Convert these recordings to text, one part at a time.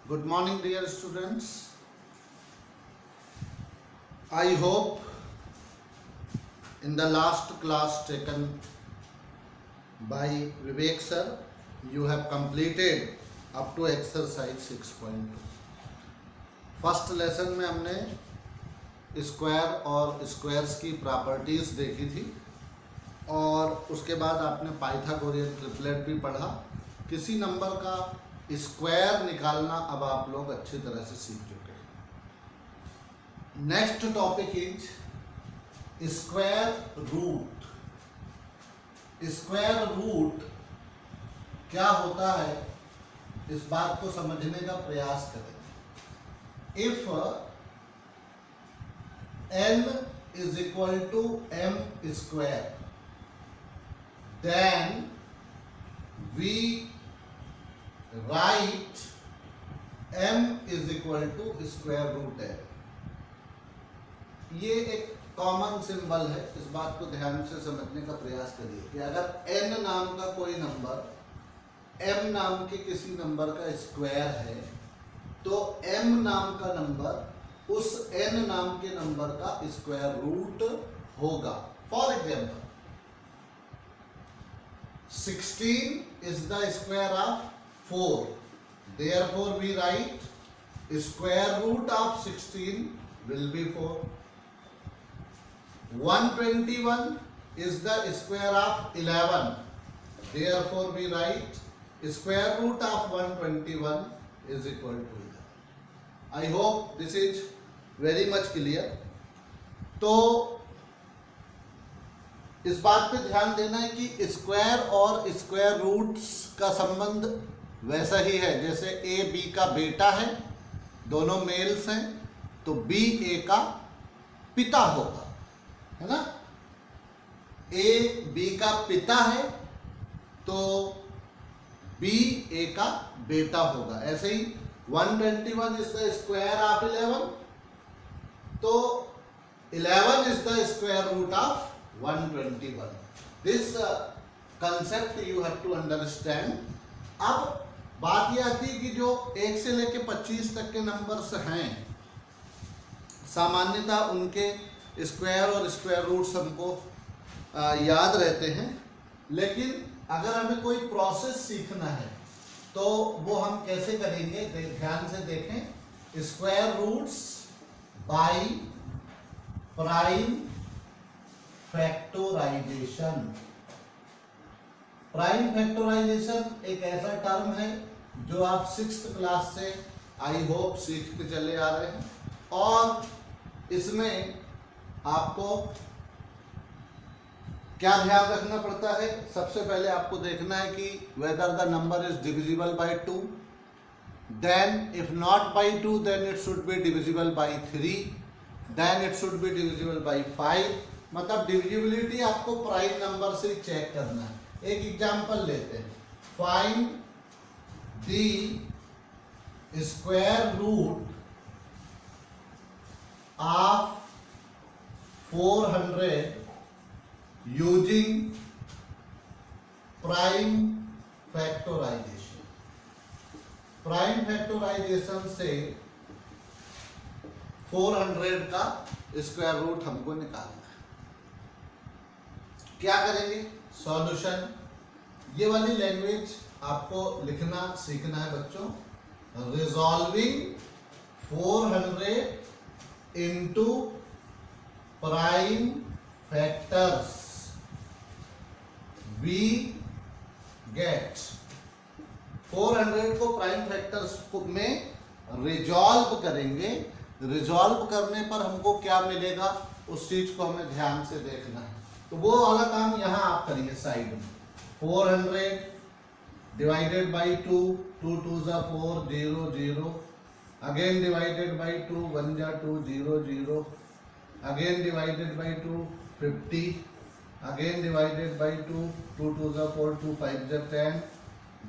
Good morning, dear students. I hope in the last class taken by Vivek sir, you have completed up to exercise 6.2. First lesson में हमने square और squares की properties देखी थी और उसके बाद आपने पाइथागोरियन ट्रिपलेट भी पढ़ा। किसी नंबर का स्क्वायर निकालना अब आप लोग अच्छी तरह से सीख चुके हैं। Next topic is square root. Square root क्या होता है, इस बात को समझने का प्रयास करें। If n is equal to m square, then we write m is equal to square root n। ये एक कॉमन सिंबल है, इस बात को ध्यान से समझने का प्रयास करिए कि अगर n नाम का कोई नंबर m नाम के किसी नंबर का स्क्वायर है तो m नाम का नंबर उस n नाम के नंबर का स्क्वायर रूट होगा। For example 16 is the square of 4, therefore we write square root of 16 will be 4. 121 is the square of 11, therefore we write square root of 121 is equal to 11. I hope this is very much clear. तो इस बात पे ध्यान देना है कि square और square roots का संबंध वैसा ही है जैसे ए बी का बेटा है, दोनों मेल्स हैं तो बी ए का पिता होगा, है ना। ए बी का पिता है तो बी ए का बेटा होगा। ऐसे ही 121 is the square of 11, तो 11 is the square root of 121. This concept you have to understand. अब बात यह आती है कि जो 1 से लेके 25 तक के नंबर्स हैं, सामान्यतः उनके स्क्वायर और स्क्वायर रूट्स हमको याद रहते हैं, लेकिन अगर हमें कोई प्रोसेस सीखना है तो वो हम कैसे करेंगे, ध्यान से देखें। Square roots by prime factorization. Prime factorization एक ऐसा टर्म है जो आप 6th क्लास से आई होप सीखते चले आ रहे हैं और इसमें आपको क्या ध्यान रखना पड़ता है। सबसे पहले आपको देखना है कि whether the number is divisible by 2, then if not by 2 then it should be divisible by 3, then it should be divisible by 5। मतलब डिविजिबिलिटी आपको प्राइम नंबर से चेक करना है। एक एग्जांपल लेते हैं, find the square root of 400 using prime factorization। Prime factorization से 400 का स्क्वायर रूट हमको निकालना है। क्या करेंगे, सॉल्यूशन। ये वाली लैंग्वेज आपको लिखना सीखना है बच्चों। Resolving 400 into prime factors we get 400 को प्राइम फैक्टर्स में रिजॉल्व करेंगे। रिजॉल्व करने पर हमको क्या मिलेगा उस चीज को हमें ध्यान से देखना है। तो वो वाला काम यहाँ आप करिए साइड में। 400 डिवाइडेड बाई 2, 2 2 जा 4, 0 0, अगेन डिवाइडेड बाई 2, 1 जा 2, 0 0, again divided by 2, 50, again divided by 2, 2 2 जा 4, 2 5 जा 10,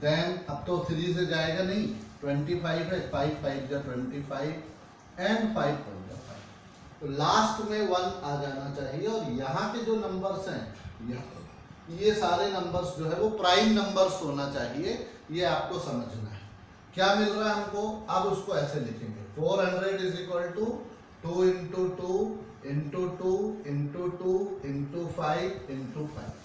देन अब तो 3 से जाएगा नहीं, 25 है, 5 5 जा 25 एंड 5 5 जा 5, तो लास्ट में 1 आ जाना चाहिए। और यहाँ के जो नंबर्स हैं, ये सारे नंबर्स जो है वो प्राइम नंबर्स होना चाहिए, ये आपको समझना है। क्या मिल रहा है हमको, अब उसको ऐसे लिखेंगे 400 is equal to 2 into 2 into 2 into 2 into 5 into 5।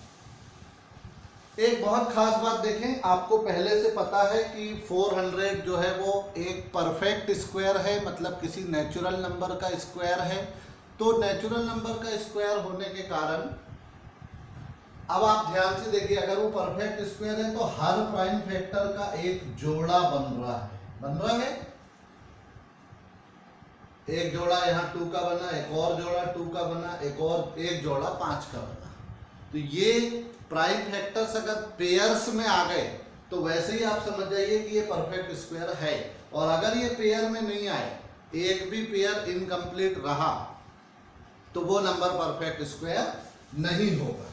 एक बहुत खास बात देखें, आपको पहले से पता है कि 400 जो है वो एक परफेक्ट स्क्वायर है, मतलब किसी नेचुरल नंबर का स्क्वायर है। तो नेचुरल नंबर का स्क्वायर होने के कारण अब आप ध्यान से देखिए, अगर वो परफेक्ट स्क्वायर है तो हर प्राइम फैक्टर का एक जोड़ा बन रहा है। एक जोड़ा यहाँ 2 का बना, एक और जोड़ा 2 का बना, एक जोड़ा 5 का बना। तो ये प्राइम फैक्टर्स अगर पेयर्स में आ गए तो वैसे ही आप समझ जाइए कि ये परफेक्ट स्क्वायर है। और अगर ये पेयर में नहीं आए, एक भी पेयर इनकम्प्लीट रहा, तो वो नंबर परफेक्ट स्क्वायर नहीं होगा।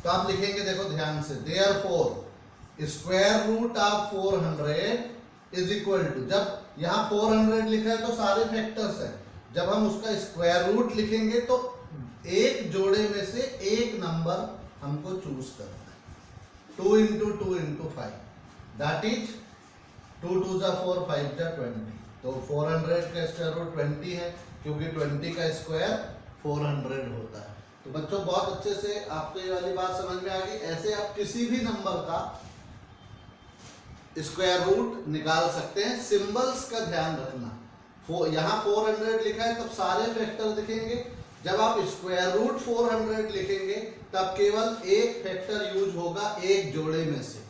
तो आप लिखेंगे, देखो ध्यान से, therefore square root of 400 is equal to, जब यहाँ 400 लिखा है तो सारे फैक्टर्स हैं, जब हम उसका स्क्वायर रूट लिखेंगे तो एक जोड़े में से एक नंबर हमको चूज करना है। 2 इंटू 2 इंटू 5 दैट इज 2 2 जा 4 5 जा 20। तो 400 का स्क्वायर रूट 20 है, क्योंकि 20 का स्क्वायर 400 होता है। तो बच्चों बहुत अच्छे से आपको ये वाली बात समझ में आ गई। ऐसे आप किसी भी नंबर का स्क्वायर रूट निकाल सकते हैं। सिंबल्स का ध्यान रखना, यहाँ 400 लिखा है तब सारे फैक्टर दिखेंगे, जब आप स्क्वायर रूट 400 लिखेंगे तब केवल एक फैक्टर यूज होगा एक जोड़े में से।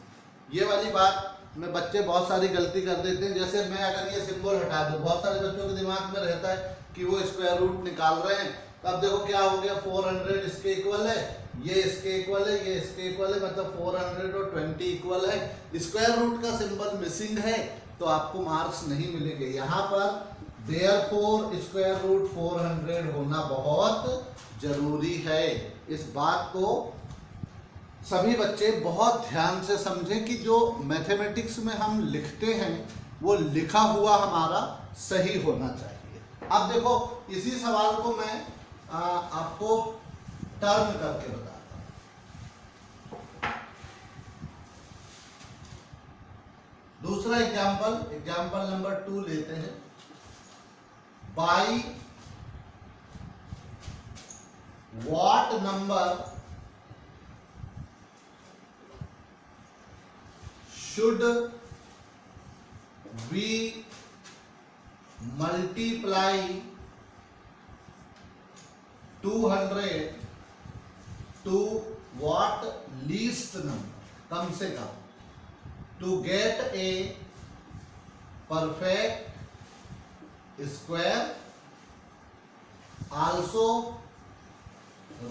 ये वाली बात में बच्चे बहुत सारी गलती कर देते हैं। जैसे मैं अगर ये सिंबल हटा दूं, बहुत सारे बच्चों के दिमाग में रहता है कि वो स्क्वायर रूट निकाल रहे हैं, तब देखो क्या हो गया, 400 इसके इक्वल है, ये इसके इक्वल है, ये इसके इक्वल है, मतलब 400 और 20 इक्वल है। स्क्वायर रूट का सिंबल मिसिंग है तो आपको मार्क्स नहीं मिलेंगे। यहाँ पर देयरफॉर स्क्वायर रूट 400 होना बहुत जरूरी है। इस बात को सभी बच्चे बहुत ध्यान से समझें कि जो मैथमेटिक्स में हम लिखते हैं वो लिखा हुआ हमारा सही होना चाहिए। अब देखो, इसी सवाल को मैं आपको टर्म करके बताता हूं। दूसरा एग्जाम्पल नंबर 2 लेते हैं। By what number should we multiply 200 to what least number, कम से कम, to get a perfect square? Also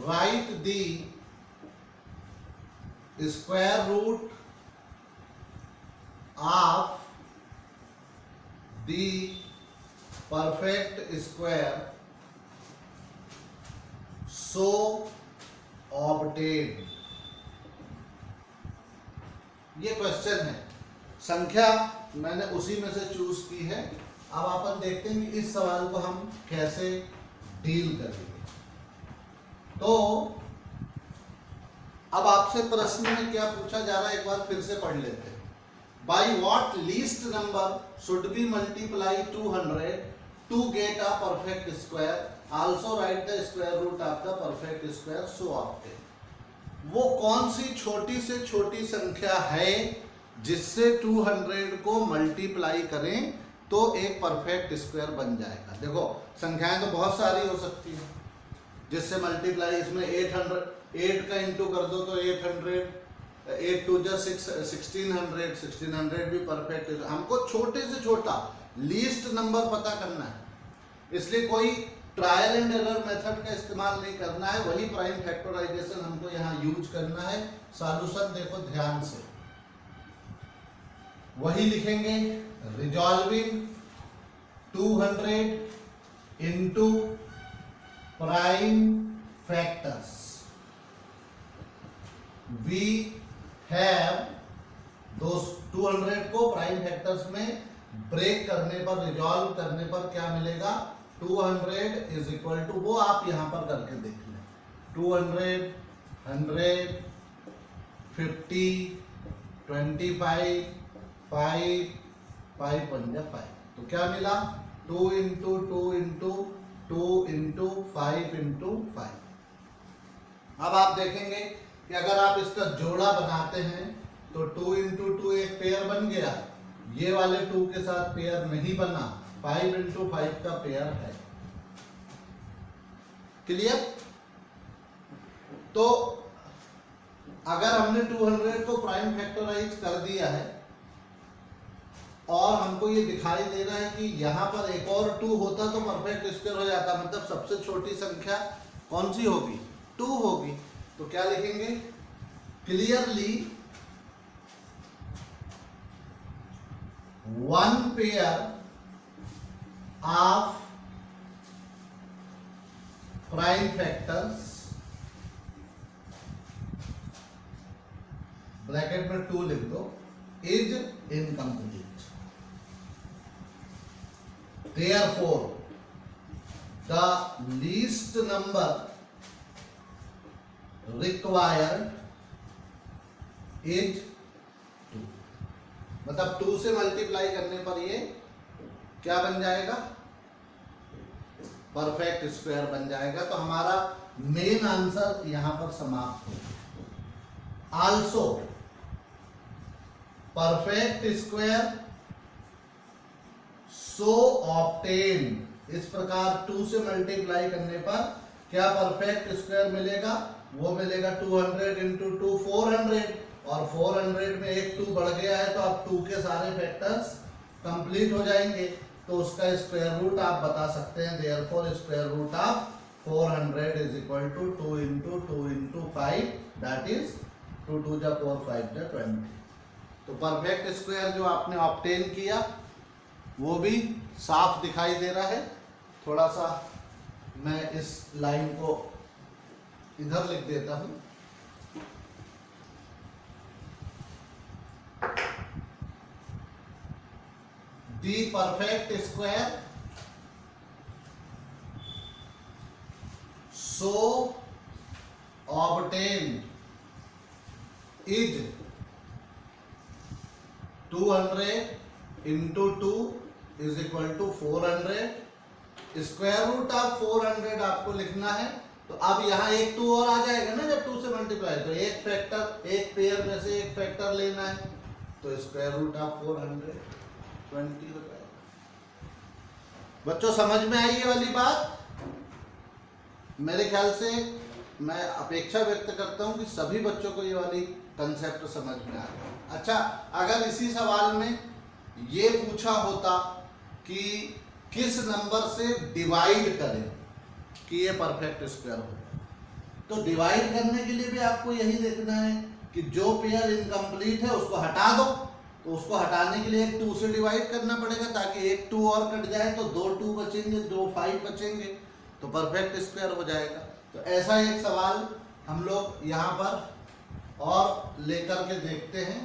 write the square root of the perfect square so obtained। ये क्वेश्चन है, संख्या मैंने उसी में से चूज की है। अब अपन देखते हैं कि इस सवाल को हम कैसे डील करेंगे। तो अब आपसे प्रश्न में क्या पूछा जा रहा है, एक बार फिर से पढ़ लेते हैं। By what least number should be multiply 200 to get a perfect square? Also write the square root of the perfect square so obtain. वो कौन सी छोटी से छोटी संख्या है जिससे 200 को मल्टीप्लाई करें तो एक परफेक्ट स्क्वायर बन जाएगा? देखो, संख्याएं तो बहुत सारी हो सकती हैं जिससे मल्टीप्लाई, इसमें 8 का इंटू कर दो तो 800, 8 2 जा 1600, 1600 भी परफेक्ट है। हमको छोटे से छोटा लीस्ट नंबर पता करना है, इसलिए कोई ट्रायल एंड एरर मेथड का इस्तेमाल नहीं करना है, वही प्राइम फैक्टराइजेशन हमको यहाँ यूज करना है। सॉल्यूशन देखो ध्यान से, वही लिखेंगे, resolving 200 into prime factors. We have 200 को प्राइम फैक्टर्स में ब्रेक करने पर, रिजॉल्व करने पर क्या मिलेगा? 200 इज इक्वल टू, वो आप यहां पर करके देख लें, 200, 100, 50, 25, 5, 5 1 जा 5, तो क्या मिला 2 इंटू 2 इंटू 2 इंटू 5 इंटू 5। अब आप देखेंगे कि अगर आप इसका जोड़ा बनाते हैं तो 2 इंटू 2 एक पेयर बन गया, ये वाले 2 के साथ पेयर नहीं बना, 5 इंटू 5 का पेयर है। क्लियर? तो अगर हमने 200 को प्राइम फैक्टराइज कर दिया है और हमको ये दिखाई दे रहा है कि यहाँ पर एक और 2 होता तो परफेक्ट स्क्वायर हो जाता, मतलब सबसे छोटी संख्या कौन सी होगी? 2 होगी। तो क्या लिखेंगे? Clearly one pair of prime factors, bracket में 2 लिख दो, is incomplete. Therefore, the least number required is 2। मतलब 2 से मल्टीप्लाई करने पर ये क्या बन जाएगा? परफेक्ट स्क्वायर बन जाएगा। तो हमारा मेन आंसर यहां पर समाप्त हो। Also perfect square so obtain, इस प्रकार 2 से मल्टीप्लाई करने पर क्या परफेक्ट स्क्वायर मिलेगा? वो मिलेगा 200 इंटू 2 400, और 400 में एक 2 बढ़ गया है तो अब 2 के सारे फैक्टर्स कंप्लीट हो जाएंगे, तो उसका स्क्वायर रूट आप बता सकते हैं। Therefore square root of 400 is equal to 2 into 2 into 5, that is 2 2 जा 4 5 जा 20। तो परफेक्ट स्क्वायर जो आपने ऑब्टेन किया वो भी साफ दिखाई दे रहा है। थोड़ा सा मैं इस लाइन को इधर लिख देता हूं। The perfect square so obtain is 200 into 2 is equal to 400। Square root of 400 आपको लिखना है। तो अब यहाँ एक 2 और आ जाएगा ना, जब 2 से मल्टीप्लाई, तो एक फैक्टर, एक पेयर में से एक फैक्टर लेना है, तो स्क्वायर रूट ऑफ 420 हो जाएगा। बच्चों समझ में आई ये वाली बात? मेरे ख्याल से मैं अपेक्षा व्यक्त करता हूं कि सभी बच्चों को ये वाली कंसेप्ट समझ में आ गया। अच्छा, अगर इसी सवाल में ये पूछा होता कि किस नंबर से डिवाइड करें कि ये परफेक्ट स्क्वायर हो, तो डिवाइड करने के लिए भी आपको यही देखना है कि जो पेयर इनकम्प्लीट है उसको हटा दो। तो उसको हटाने के लिए एक 2 से डिवाइड करना पड़ेगा, ताकि एक 2 और कट जाए तो 2 2 बचेंगे, 2 5 बचेंगे, तो परफेक्ट स्क्वायर हो जाएगा। तो ऐसा एक सवाल हम लोग यहाँ पर और लेकर के देखते हैं।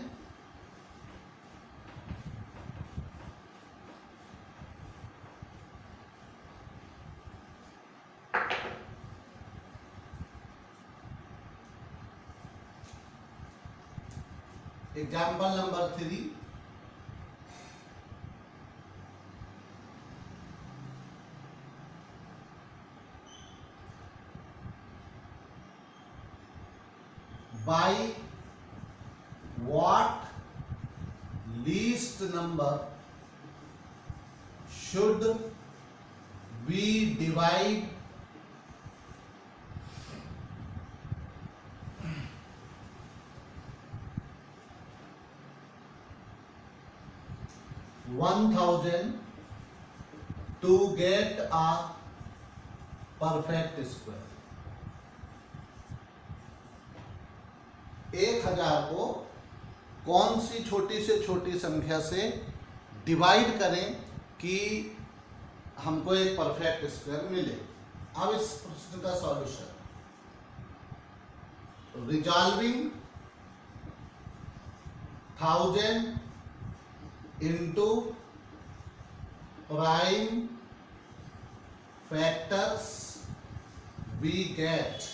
Example number 3, by what least number should we divide 1000 to get a perfect square? 1000 को कौन सी छोटी से छोटी संख्या से डिवाइड करें कि हमको एक परफेक्ट स्क्वायर मिले। अब इस प्रश्न का solution, resolving 1000 into prime factors we get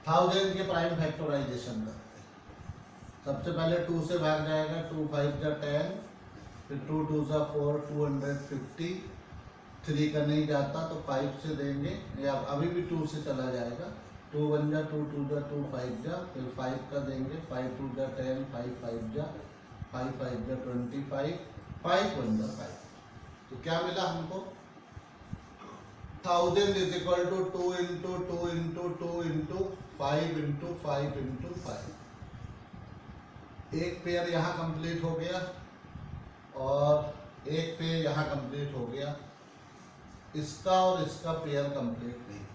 1000 के प्राइम फैक्टराइजेशन करते हैं। सबसे पहले 2 से भाग जाएगा, 2 5 जा 10, फिर 2 2 जा 4, 250, 3 का नहीं जाता तो 5 से देंगे, या अभी भी 2 से चला जाएगा, 2 1 जा 2, 2 जा 2, 5 जा, फिर 5 का देंगे, 5 2 जा 10, 5 5 जा 5 5 जा 25, 5 1 जा 5। तो क्या मिला हमको, 1000 is equal to 2 into 2 into 2 into 5 into 5 into 5। एक पेयर यहाँ कंप्लीट हो गया और एक पेयर यहाँ कंप्लीट हो गया, इसका और इसका पेयर कंप्लीट नहीं।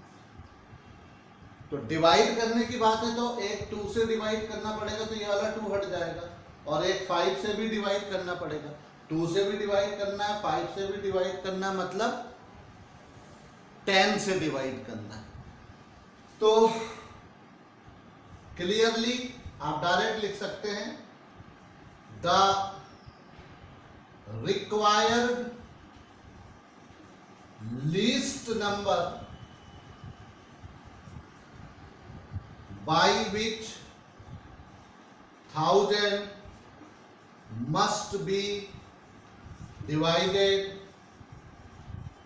तो डिवाइड करने की बात है तो एक 2 से डिवाइड करना पड़ेगा तो ये वाला 2 हट जाएगा, और एक 5 से भी डिवाइड करना पड़ेगा, 2 से भी डिवाइड करना है, 5 से भी डिवाइड करना है, मतलब 10 से डिवाइड करना है। तो क्लियरली आप डायरेक्ट लिख सकते हैं, the required least number by which 1000 must be divided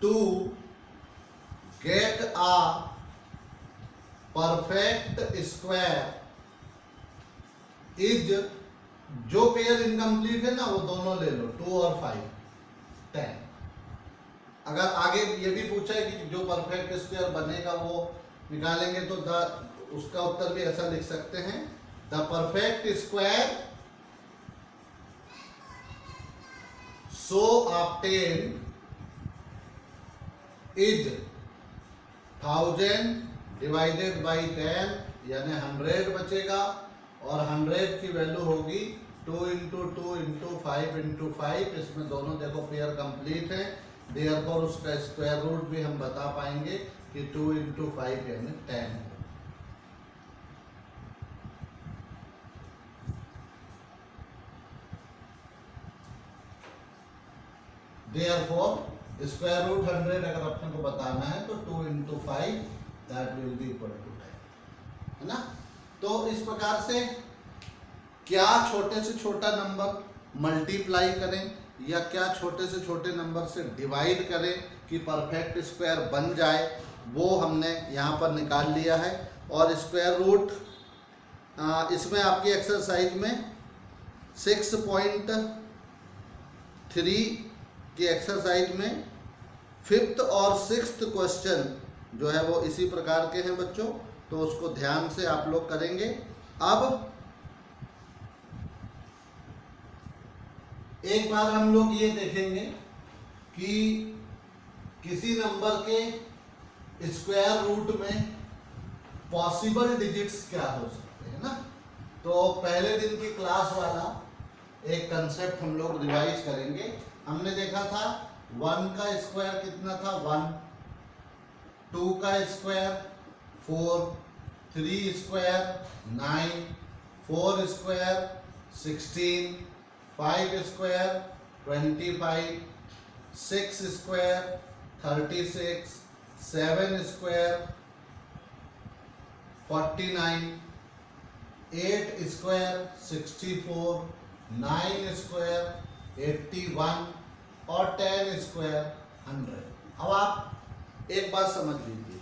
to get a perfect square is, जो पेयर इनकम्प्लीट है ना वो दोनों ले लो, 2 और 5 10। अगर आगे ये भी पूछा है कि जो परफेक्ट स्क्वायर बनेगा वो निकालेंगे तो उसका उत्तर भी ऐसा लिख सकते हैं, the perfect square so obtain is 1000 divided by 10, यानी 100 बचेगा, और 100 की वैल्यू होगी 2 इंटू 2 इंटू 5 इंटू 5। इसमें दोनों देखो पेयर कंप्लीट है, देयरफॉर उसका स्क्वायर रूट भी हम बता पाएंगे कि 2 इंटू 5 यानी 10। देयरफॉर स्क्वायर रूट 100 अगर अपने को बताना है तो 2 into 5 that will be equal to 10, है ना। तो इस प्रकार से क्या छोटे से छोटा नंबर मल्टीप्लाई करें या क्या छोटे से छोटे नंबर से डिवाइड करें कि परफेक्ट स्क्वायर बन जाए, वो हमने यहाँ पर निकाल लिया है। और स्क्वायर रूट इसमें आपकी एक्सरसाइज में 6.3 की एक्सरसाइज में 5th और 6th क्वेश्चन जो है वो इसी प्रकार के हैं बच्चों, तो उसको ध्यान से आप लोग करेंगे। अब एक बार हम लोग ये देखेंगे कि किसी नंबर के स्क्वायर रूट में पॉसिबल डिजिट्स क्या हो सकते हैं ना। तो पहले दिन की क्लास वाला एक कंसेप्ट हम लोग रिवाइज करेंगे। हमने देखा था 1 का स्क्वायर कितना था 1, 2 का square 4, 3 square 9, 4 square 16, 5 square 25, 6 square 36, 7 square 49, 8 square 64, 9 square 81 और 10 स्क्वायर 100। अब आप एक बात समझ लीजिए,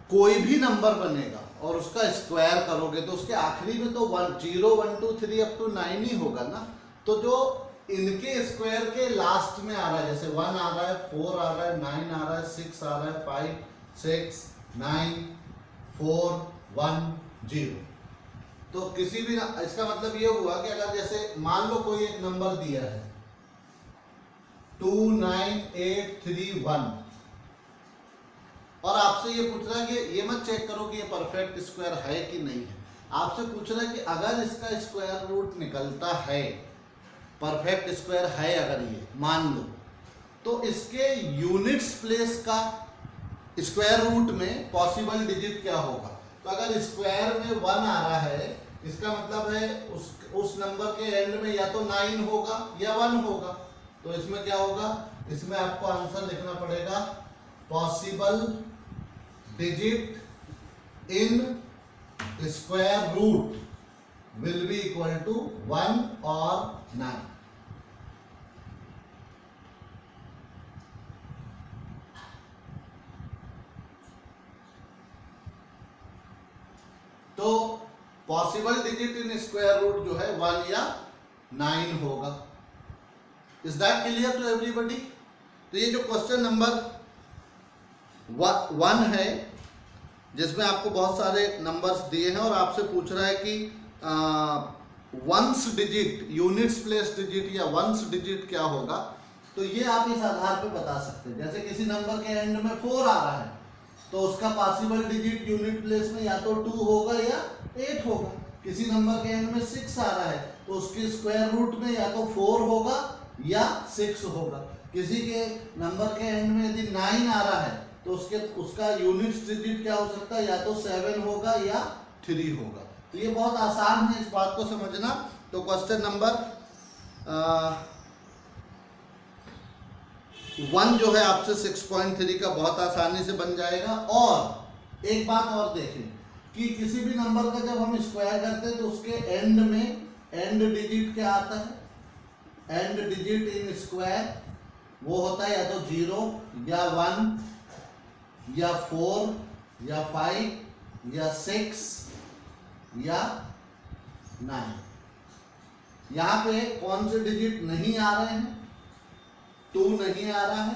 कोई भी नंबर बनेगा और उसका स्क्वायर करोगे तो उसके आखिरी में तो 0 1 2 3 अप टू 9 ही होगा ना। तो जो इनके स्क्वायर के लास्ट में आ रहा है, जैसे 1 आ रहा है, 4 आ रहा है, 9 आ रहा है, 6 आ रहा है, 5 6 9 4 1 0, तो किसी भी इसका मतलब ये हुआ कि अगर जैसे मान लो कोई एक नंबर दिया है 2 9 8 3 1 और आपसे ये पूछ रहा है कि ये मत चेक करो कि ये परफेक्ट स्क्वायर है कि नहीं है, आपसे पूछ रहा है कि अगर इसका स्क्वायर रूट निकलता है, परफेक्ट स्क्वायर है अगर ये मान लो, तो इसके यूनिट्स प्लेस का स्क्वायर रूट में पॉसिबल डिजिट क्या होगा। तो अगर स्क्वायर में 1 आ रहा है, इसका मतलब है उस नंबर के एंड में या तो 9 होगा या 1 होगा। तो इसमें क्या होगा, इसमें आपको आंसर लिखना पड़ेगा possible digit in square root will be equal to 1 और 9। तो possible digit in square root जो है 1 या 9 होगा। Is that clear to everybody? तो ये जो क्वेश्चन नंबर 1 है, जिसमें आपको बहुत सारे नंबर्स दिए हैं और आपसे पूछ रहा है कि ones digit, units place digit या वंस डिजिट क्या होगा, तो ये आप इस आधार पे बता सकते हैं। जैसे किसी नंबर के एंड में 4 आ रहा है तो उसका पॉसिबल डिजिट यूनिट प्लेस में या तो 2 होगा या 8 होगा। किसी नंबर के एंड में 6 आ रहा है तो उसके स्क्वायर रूट में या तो 4 होगा या 6 होगा। किसी के नंबर के एंड में यदि 9 आ रहा है तो उसका यूनिट डिजिट क्या हो सकता है, या तो 7 होगा या 3 होगा। तो ये बहुत आसान है इस बात को समझना। तो क्वेश्चन नंबर 1 जो है आपसे 6.3 का बहुत आसानी से बन जाएगा। और एक बात और देखें कि किसी भी नंबर का जब हम स्क्वायर करते हैं तो उसके एंड में एंड डिजिट क्या आता है, एंड डिजिट इन स्क्वायर वो होता है या तो 0 या 1 या 4 या 5 या 6 या 9। यहां पे कौन से डिजिट नहीं आ रहे हैं? 2 नहीं आ रहा है,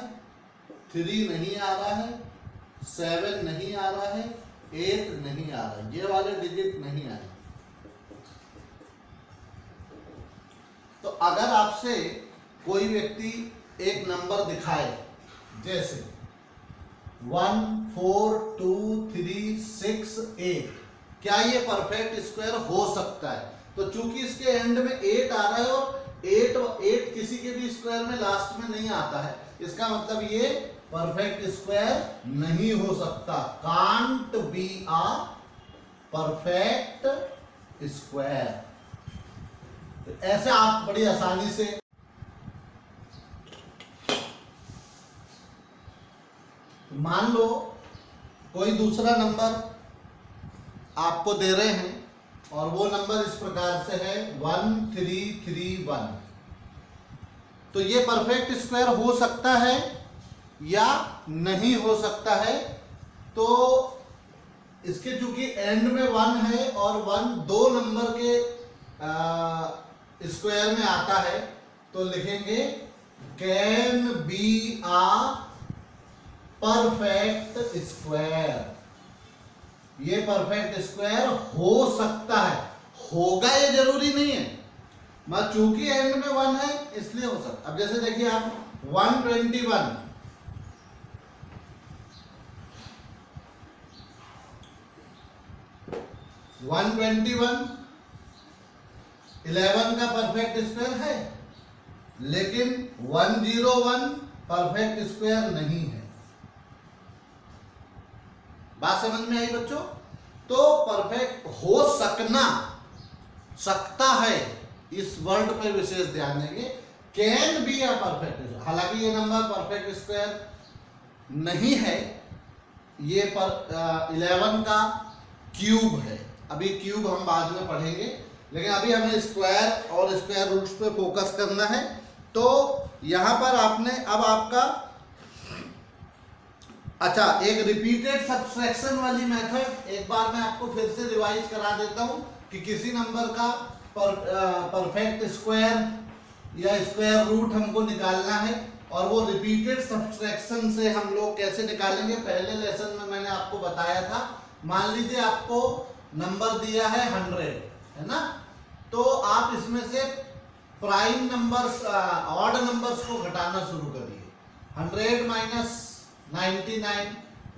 3 नहीं आ रहा है, 7 नहीं आ रहा है, 8 नहीं आ रहा है, ये वाले डिजिट नहीं आए। तो अगर आपसे कोई व्यक्ति एक नंबर दिखाए जैसे 1 4 2 3 6 8, क्या ये परफेक्ट स्क्वायर हो सकता है? तो चूंकि इसके एंड में 8 आ रहा है और 8 किसी के भी स्क्वायर में लास्ट में नहीं आता है, इसका मतलब ये परफेक्ट स्क्वायर नहीं हो सकता। Can't be a perfect square. तो ऐसे आप बड़ी आसानी से मान लो कोई दूसरा नंबर आपको दे रहे हैं और वो नंबर इस प्रकार से है 1331। तो ये परफेक्ट स्क्वायर हो सकता है या नहीं हो सकता है? तो इसके चूंकि एंड में 1 है और 1 दो नंबर के स्क्वायर में आता है तो लिखेंगे can be a perfect square. ये परफेक्ट स्क्वायर हो सकता है, होगा ये जरूरी नहीं है, मगर चूंकि एंड में 1 है इसलिए हो सकता। अब जैसे देखिए आप 121 11 का परफेक्ट स्क्वायर है, लेकिन 101 परफेक्ट स्क्वायर नहीं है। बात समझ में आई बच्चों? तो परफेक्ट हो सकता है, इस वर्ड पे विशेष ध्यान देंगे। कैन बी अ परफेक्ट, हालांकि ये नंबर परफेक्ट स्क्वायर नहीं है, ये 11 का क्यूब है। अभी क्यूब हम बाद में पढ़ेंगे, लेकिन अभी हमें स्क्वायर और स्क्वायर रूट्स पे फोकस करना है। तो यहां पर आपने अब आपका अच्छा एक रिपीटेड सब्सट्रैक्शन वाली मेथड एक बार मैं आपको फिर से रिवाइज करा देता हूं कि किसी नंबर का परफेक्ट स्क्वायर या स्क्वायर रूट हमको निकालना है और वो रिपीटेड सब्सट्रैक्शन से हम लोग कैसे निकालेंगे। पहले लेसन में मैंने आपको बताया था, मान लीजिए आपको नंबर दिया है 100, है ना, तो आप इसमें से प्राइम नंबर्स ऑड नंबर्स को घटाना शुरू करिए। 100 माइनस 99,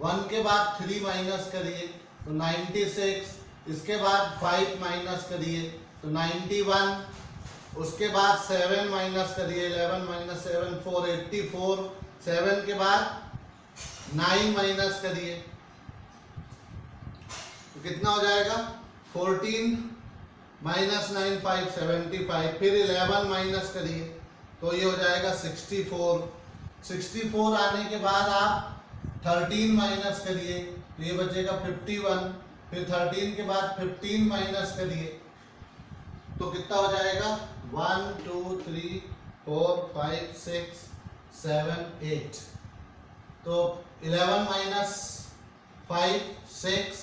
1 के बाद 3 माइनस करिए तो 96, इसके बाद 5 माइनस करिए तो 91, उसके बाद 7 माइनस करिए, 11 माइनस 7 4 84, 7 के बाद 9 माइनस करिए तो कितना हो जाएगा 14 माइनस 9 5 75, फिर 11 माइनस करिए तो ये हो जाएगा 64। 64 आने के बाद आप 13 माइनस करिए तो ये बचेगा 51, फिर 13 के बाद 15 माइनस करिए तो कितना हो जाएगा 1 2 3 4 5 6 7 8। तो 11 माइनस 5 6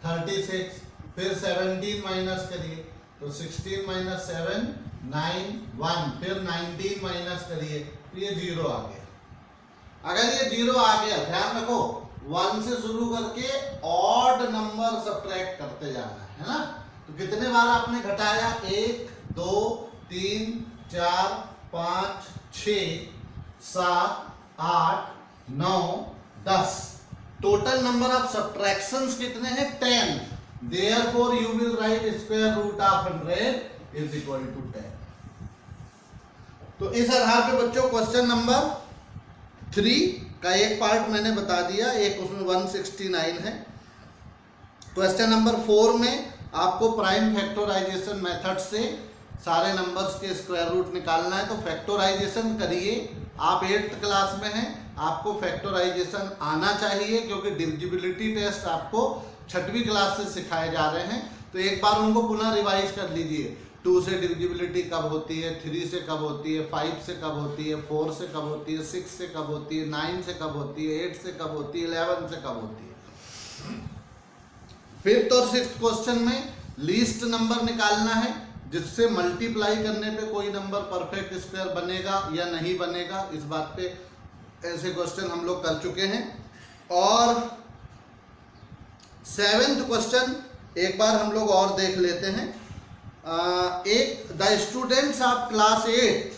36, फिर 17 माइनस करिए तो 16 माइनस 7 9 1, फिर 19 माइनस करिए तो ये 0 आ गया। अगर ये 0 आ गया, ध्यान रखो 1 से शुरू करके ऑड नंबर सब्ट्रैक्ट करते जाना है ना। तो कितने बार आपने घटाया 1 2 3 4 5 6 7 8 9 10। टोटल नंबर ऑफ सब्ट्रैक्शंस कितने हैं 10। Therefore you will write square root of 100 is equal to 10। तो इस आधार पे बच्चों क्वेश्चन नंबर 3 का एक पार्ट मैंने बता दिया, एक उसमें 169 है। क्वेश्चन नंबर 4 में आपको प्राइम फैक्टराइजेशन मेथड से सारे नंबर्स के स्क्वायर रूट निकालना है। तो फैक्टराइजेशन करिए। आप 8th क्लास में हैं, आपको फैक्टराइजेशन आना चाहिए क्योंकि डिविजिबिलिटी टेस्ट आपको 6वीं क्लास से सिखाए जा रहे हैं। तो एक बार उनको पुनः रिवाइज कर लीजिए। 2 से डिविजिबिलिटी कब होती है, 3 से कब होती है, 5 से कब होती है, 4 से कब होती है, 6 से कब होती है, 9 से कब होती है, 8 से कब होती है, 11 से कब होती है। 5th और 6th क्वेश्चन में लीस्ट नंबर निकालना है जिससे मल्टीप्लाई करने पे कोई नंबर परफेक्ट स्क्वायर बनेगा या नहीं बनेगा। इस बात पे ऐसे क्वेश्चन हम लोग कर चुके हैं। और 7th क्वेश्चन एक बार हम लोग और देख लेते हैं। एक the students of class 8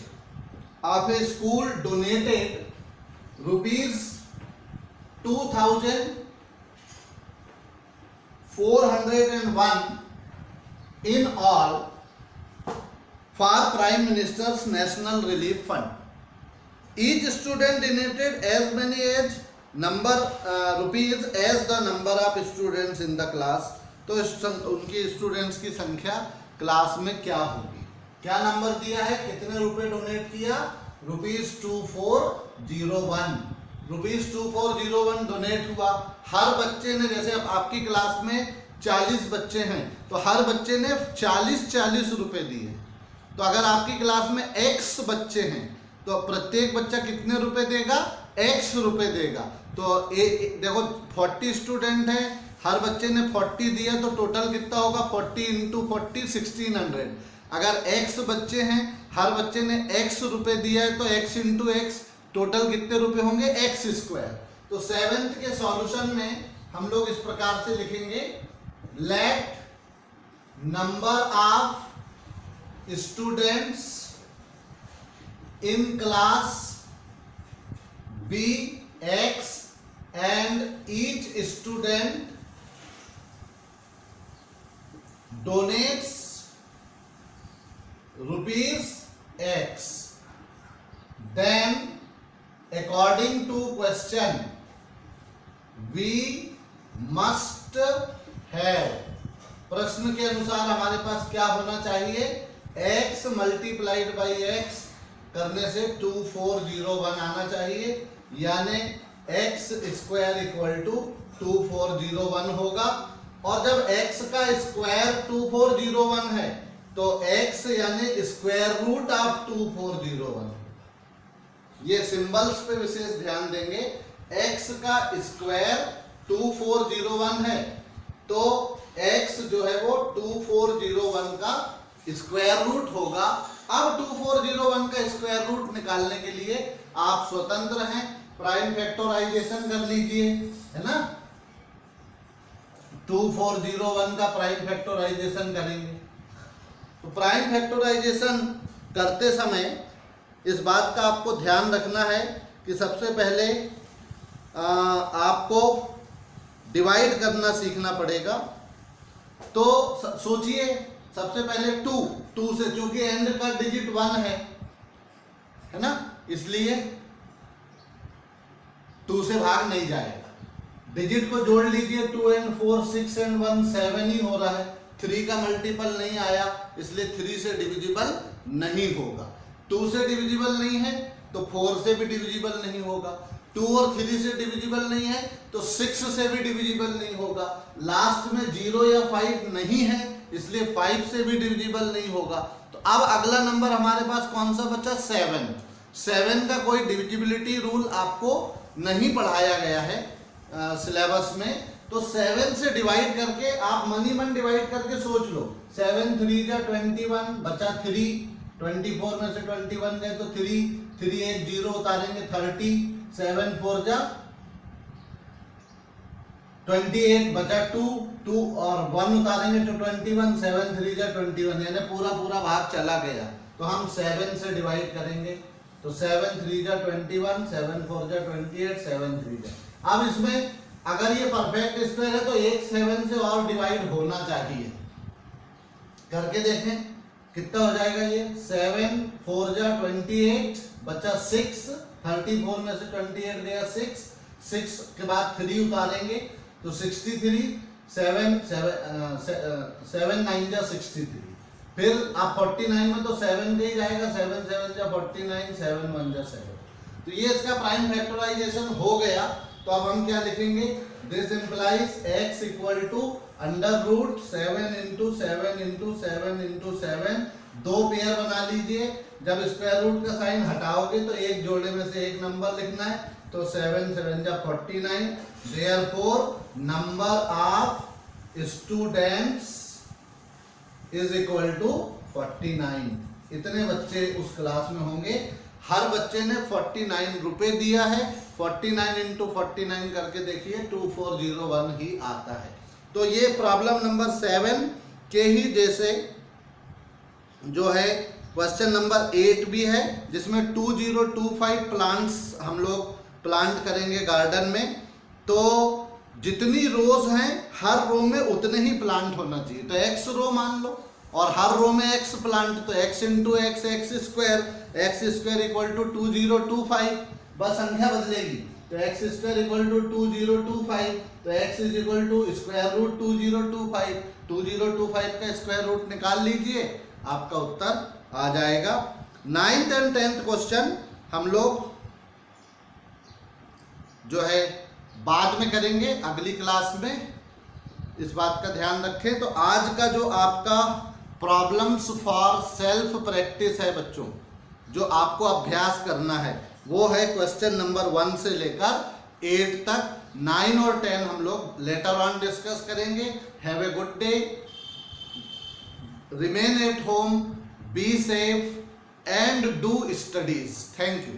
of A school donated ₹2401 in all for Prime Minister's National Relief Fund. Each student donated as many as number rupees as the number of students in the class. तो उनकी students की संख्या class में क्या होगी। क्या number दिया है, कितने रुपए डोनेट किया, ₹2401। ₹2401 डोनेट हुआ। हर बच्चे ने, जैसे अब आपकी क्लास में 40 बच्चे हैं तो हर बच्चे ने 40 रुपए दिए। तो अगर आपकी क्लास में x बच्चे हैं तो प्रत्येक बच्चा कितने रुपए देगा, x रुपए देगा। तो देखो 40 स्टूडेंट हैं, हर बच्चे ने 40 दिया तो टोटल कितना होगा 40 × 40 1600। अगर x बच्चे हैं, हर बच्चे ने x रुपए दिया है तो x × x टोटल कितने रुपए होंगे x²। तो 7th के सॉल्यूशन में हम लोग इस प्रकार से लिखेंगे, let number of students in class be x and each student donates ₹x. Then according to question we must have, प्रश्न के अनुसार हमारे पास क्या होना चाहिए, x मल्टीप्लाइड बाई x करने से 2401 आना चाहिए, यानी x² = 2401 होगा। और जब x का स्क्वायर 2401 है तो x यानी स्क्वायर रूट ऑफ 2401। ये सिंबल्स पे विशेष ध्यान देंगे। x का स्क्वायर 2401 है तो x जो है वो 2401 का स्क्वायर रूट होगा। अब 2401 का स्क्वायर रूट निकालने के लिए आप स्वतंत्र हैं, प्राइम फैक्टराइजेशन कर लीजिए, है ना। 2401 का प्राइम फैक्टराइजेशन करेंगे। तो प्राइम फैक्टराइजेशन करते समय इस बात का आपको ध्यान रखना है कि सबसे पहले आपको डिवाइड करना सीखना पड़ेगा। तो सोचिए, सबसे पहले 2 से, चूंकि एंड का डिजिट 1 है ना, इसलिए 2 से भाग नहीं जाएगा। डिजिट को जोड़ लीजिए, 2 and 4 6 and 1 7 ही हो रहा है। 3 का मल्टीपल नहीं आया इसलिए 3 से डिविजिबल नहीं होगा। 2 से डिविजिबल नहीं है तो 4 से भी डिविजिबल नहीं होगा। 2 और 3 से डिविजिबल नहीं है तो 6 से भी डिविजिबल नहीं होगा। लास्ट में 0 या 5 नहीं है इसलिए 5 से भी डिविजिबल नहीं होगा। तो अब अगला नंबर हमारे पास कौन सा बचा? 7। 7 का कोई डिविजिबिलिटी रूल आपको नहीं पढ़ाया गया है सिलेबस में, तो 7 से डिवाइड करके आप मनी मन डिवाइड करके सोच लो। 7 3 जा 21, बचा 3, 24 में से 21 गए तो 3 1 0 उतारेंगे 30, 7 4 जा 28, बचा 2 और 1 उतारेंगे तो 21, 7 3 जा 21, यानी पूरा भाग चला गया। तो हम 7 से डिवाइड करेंगे, तो 7 3 जा 21, 7 4 जा 28, 7 3 जा। अब इसमें अगर ये परफेक्ट स्क्वायर है तो एक 7 से और डिवाइड होना चाहिए। करके देखें कितना हो जाएगा ये। 7 4 जा 28, बचा 6, 34 में से 28 गया 6 के बाद 3 उतारेंगे तो 63, 7 9 जा 63। फिर आप 49 में तो 7 पे ही जाएगा, 7 7 जा 49, 7 1 जा 7। तो ये इसका प्राइम फैक्टराइजेशन हो गया। तो अब हम क्या लिखेंगे? This implies x equal to under root 7 into 7 into 7 into 7। दो पेयर बना लीजिए, जब स्क्वायर रूट का साइन हटाओगे तो एक जोड़े में से एक नंबर लिखना है, तो 7 7 जा 49। Therefore number of students is equal to 49। इतने बच्चे उस क्लास में होंगे। हर बच्चे ने 49 रुपए दिया है। 49 इंटू 49 करके देखिए 2401 ही आता है। तो ये प्रॉब्लम नंबर 7 के ही जैसे जो है क्वेश्चन नंबर 8 भी है, जिसमें 2025 प्लांट्स हम लोग प्लांट करेंगे गार्डन में। तो जितनी रोज हैं हर रो में उतने ही प्लांट होना चाहिए। तो x रो मान लो और हर रो में x प्लांट, तो x into x x square equal to 2025। बस संख्या बदलेगी, तो एक्स स्क्वायर इक्वल टू 2025, तो x is equal to square root 2025। 2025 का स्क्वायर रूट निकाल लीजिए, आपका उत्तर आ जाएगा। 9th एंड 10th क्वेश्चन हम लोग जो है बाद में करेंगे अगली क्लास में, इस बात का ध्यान रखें। तो आज का जो आपका प्रॉब्लम्स फॉर सेल्फ प्रैक्टिस है बच्चों, जो आपको अभ्यास करना है, वो है क्वेश्चन नंबर 1 से लेकर 8 तक। 9 और 10 हम लोग लेटर ऑन डिस्कस करेंगे। Have a good day, remain at home, be safe and do studies. Thank you.